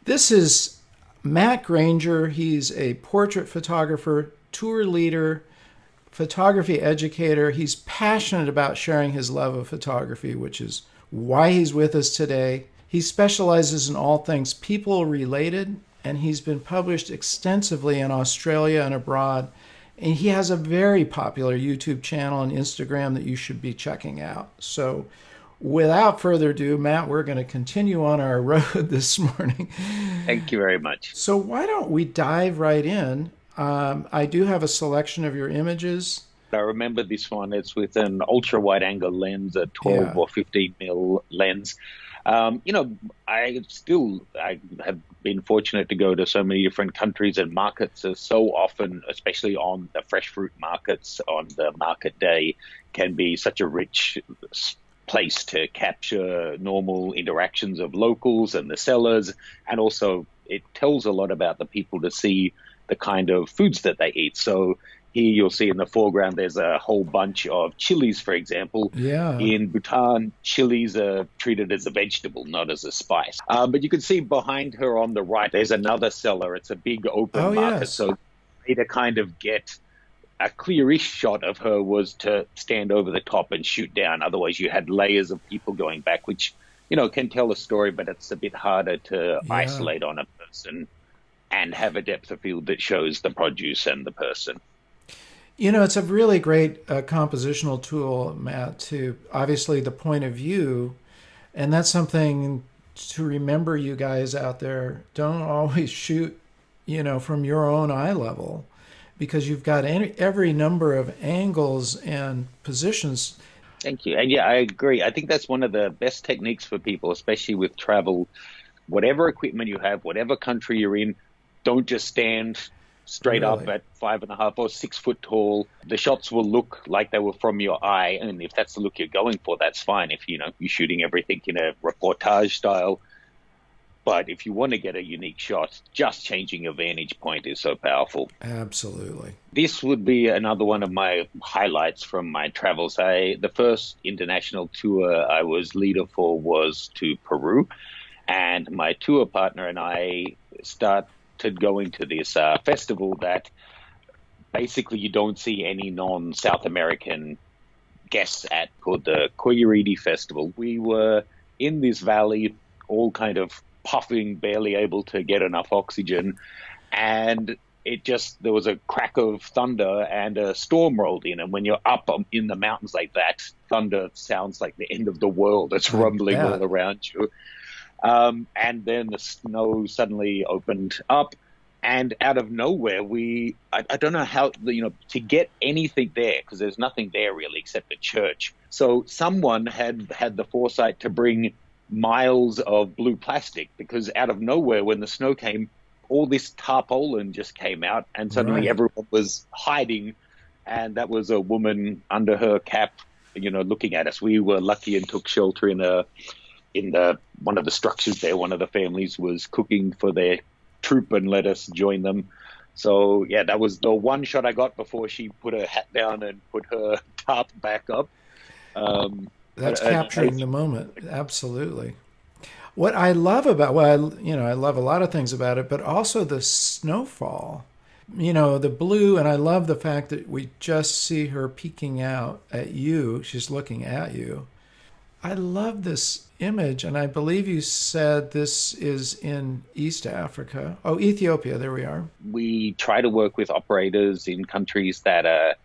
This is Matt Granger. He's a portrait photographer, tour leader, photography educator. He's passionate about sharing his love of photography, which is why he's with us today. He specializes in all things people related, and he's been published extensively in Australia and abroad. And he has a very popular YouTube channel and Instagram that you should be checking out. So, without further ado, Matt, we're going to continue on our road this morning. Thank you very much. So, why don't we dive right in? I do have a selection of your images. I remember this one. It's with an ultra wide angle lens, a 12 Yeah. or 15 mil lens. I have been fortunate to go to so many different countries and markets. So often, especially on the fresh fruit markets on the market day, can be such a rich place to capture normal interactions of locals and the sellers. And also it tells a lot about the people to see the kind of foods that they eat. So here you'll see in the foreground, there's a whole bunch of chilies, for example. Yeah. In Bhutan, chilies are treated as a vegetable, not as a spice. But you can see behind her on the right, there's another seller. It's a big Oh, open market. yes. So to kind of get a clearish shot of her was to stand over the top and shoot down. Otherwise, you had layers of people going back, which, can tell a story, but it's a bit harder to Yeah. isolate on a person and have a depth of field that shows the produce and the person. It's a really great compositional tool, Matt, to obviously the point of view. And that's something to remember, you guys out there. Don't always shoot, from your own eye level because you've got every number of angles and positions. Thank you. And yeah, I agree. I think that's one of the best techniques for people, especially with travel. Whatever equipment you have, whatever country you're in, don't just stand straight up Really. at 5.5 or 6 foot tall. The shots will look like they were from your eye, and if that's the look you're going for, that's fine. If you're shooting everything in a reportage style, but if you want to get a unique shot, just changing your vantage point is so powerful. Absolutely. This would be another one of my highlights from my travels. The first international tour I was leader for was to Peru, and my tour partner and I started going to this festival that basically you don't see any non-South American guests at, called the Coyuridi Festival. We were in this valley, all kind of puffing, barely able to get enough oxygen, and there was a crack of thunder and a storm rolled in. And when you're up in the mountains like that, thunder sounds like the end of the world. It's I rumbling all bet. around you. And then the snow suddenly opened up, and out of nowhere, I don't know how, to get anything there, because there's nothing there really except a church. So someone had the foresight to bring miles of blue plastic, because out of nowhere, when the snow came, all this tarpaulin just came out, and suddenly Right. everyone was hiding. And that was a woman under her cap, looking at us. We were lucky and took shelter in the one of the structures there. One of the families was cooking for their troop and let us join them. So yeah, that was the one shot I got before she put her hat down and put her tarp back up. That's capturing the moment. Absolutely. What I love about, I love a lot of things about it, but also the snowfall. The blue, and I love the fact that we just see her peeking out at you. She's looking at you. I love this image, and I believe you said this is in East Africa. Oh, Ethiopia. There we are. We try to work with operators in countries that are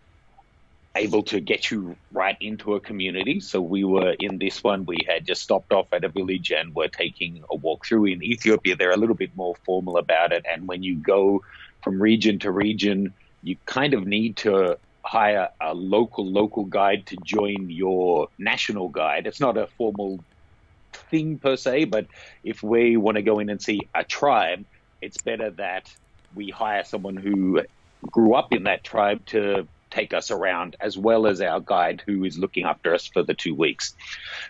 able to get you right into a community. So we were in this one, we had just stopped off at a village and were taking a walk through. In Ethiopia, they're a little bit more formal about it. And when you go from region to region, you kind of need to hire a local guide to join your national guide. It's not a formal thing per se, but if we want to go in and see a tribe, it's better that we hire someone who grew up in that tribe to take us around, as well as our guide who is looking after us for the 2 weeks.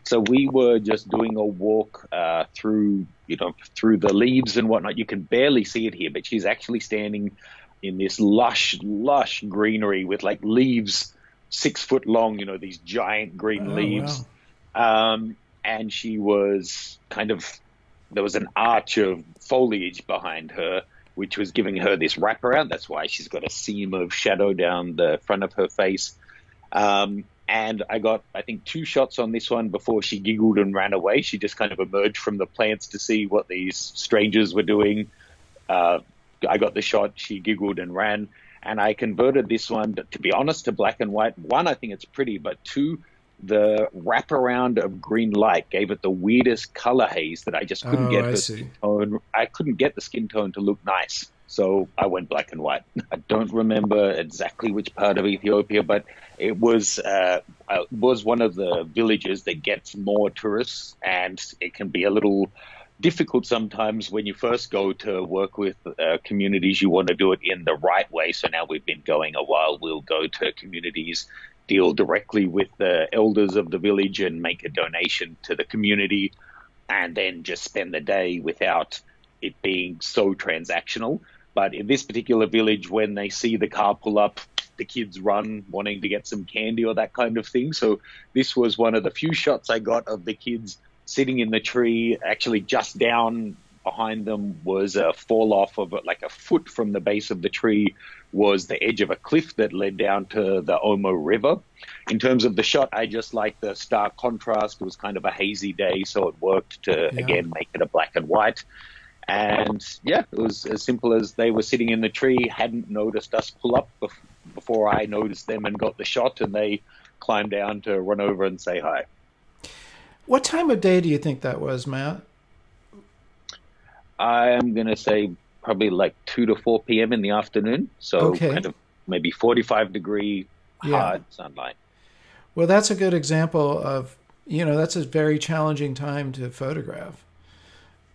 So we were just doing a walk through the leaves and whatnot. You can barely see it here, but she's actually standing in this lush greenery with like leaves 6 foot long, these giant green Oh, leaves. wow. And she was kind of there was an arch of foliage behind her, which was giving her this wraparound. That's why she's got a seam of shadow down the front of her face. And I got, I think, 2 shots on this one before she giggled and ran away. She just kind of emerged from the plants to see what these strangers were doing. I got the shot, she giggled and ran. And I converted this one, to be honest, to black and white. 1, I think it's pretty, but 2, the wraparound of green light gave it the weirdest color haze that I just couldn't get the skin tone. I couldn't get the skin tone to look nice. So I went black and white. I don't remember exactly which part of Ethiopia, but it was one of the villages that gets more tourists, and it can be a little difficult sometimes when you first go to work with communities. You want to do it in the right way. So now we've been going a while. We'll go to communities, deal directly with the elders of the village and make a donation to the community, and then just spend the day without it being so transactional. But in this particular village, when they see the car pull up, the kids run wanting to get some candy or that kind of thing. So this was one of the few shots I got of the kids sitting in the tree. Actually, just down behind them was a fall off of like a foot from the base of the tree was the edge of a cliff that led down to the Omo River. In terms of the shot, I just liked the stark contrast. It was kind of a hazy day, so it worked to, again, make it a black and white. And yeah, it was as simple as they were sitting in the tree, hadn't noticed us pull up before I noticed them and got the shot, and they climbed down to run over and say hi. What time of day do you think that was, Matt? I am going to say probably like 2 to 4 p.m. in the afternoon. So kind of maybe 45-degree hard sunlight. Well, that's a good example of, that's a very challenging time to photograph.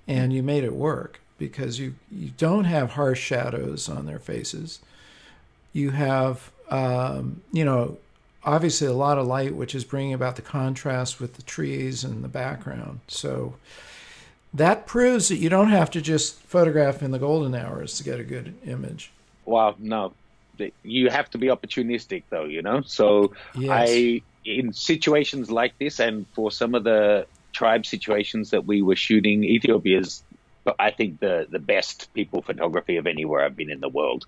And you made it work because you don't have harsh shadows on their faces. You have, obviously a lot of light, which is bringing about the contrast with the trees and the background. So that proves that you don't have to just photograph in the golden hours to get a good image. Well, no. You have to be opportunistic, though, So in situations like this, and for some of the tribe situations that we were shooting, Ethiopia is, I think, the best people photography of anywhere I've been in the world.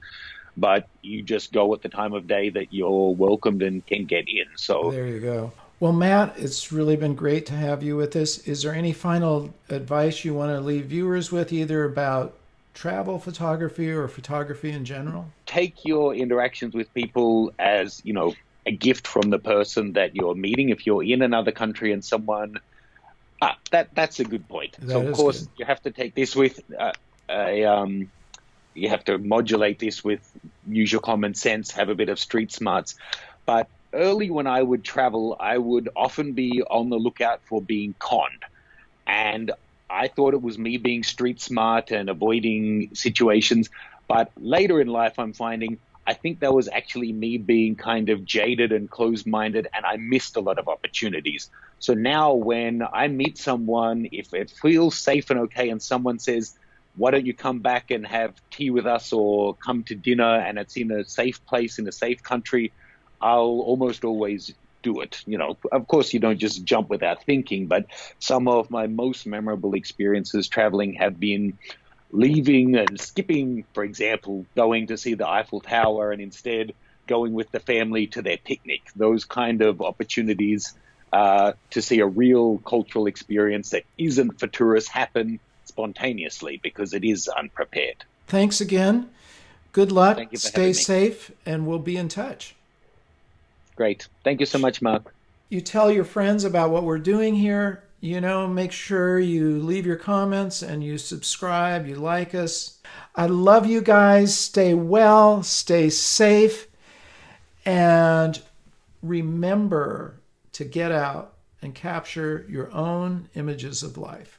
But you just go at the time of day that you're welcomed and can get in. So there you go. Well, Matt, it's really been great to have you with us. Is there any final advice you want to leave viewers with, either about travel photography or photography in general? Take your interactions with people as, a gift from the person that you're meeting. If you're in another country and someone... that's a good point. So, of course, you have to take this with you have to modulate this with use your common sense, have a bit of street smarts. But early when I would travel, I would often be on the lookout for being conned. And I thought it was me being street smart and avoiding situations. But later in life, I'm finding I think that was actually me being kind of jaded and closed-minded, and I missed a lot of opportunities. So now when I meet someone, if it feels safe and okay and someone says, why don't you come back and have tea with us or come to dinner, and it's in a safe place, in a safe country, I'll almost always do it. Of course, you don't just jump without thinking, but some of my most memorable experiences traveling have been leaving and skipping, for example, going to see the Eiffel Tower and instead going with the family to their picnic. Those kind of opportunities to see a real cultural experience that isn't for tourists happen spontaneously because it is unprepared. Thanks again. Good luck. Stay safe, and we'll be in touch. Great. Thank you so much, Marc. You tell your friends about what we're doing here. Make sure you leave your comments and you subscribe, you like us. I love you guys. Stay well, stay safe, and remember to get out and capture your own images of life.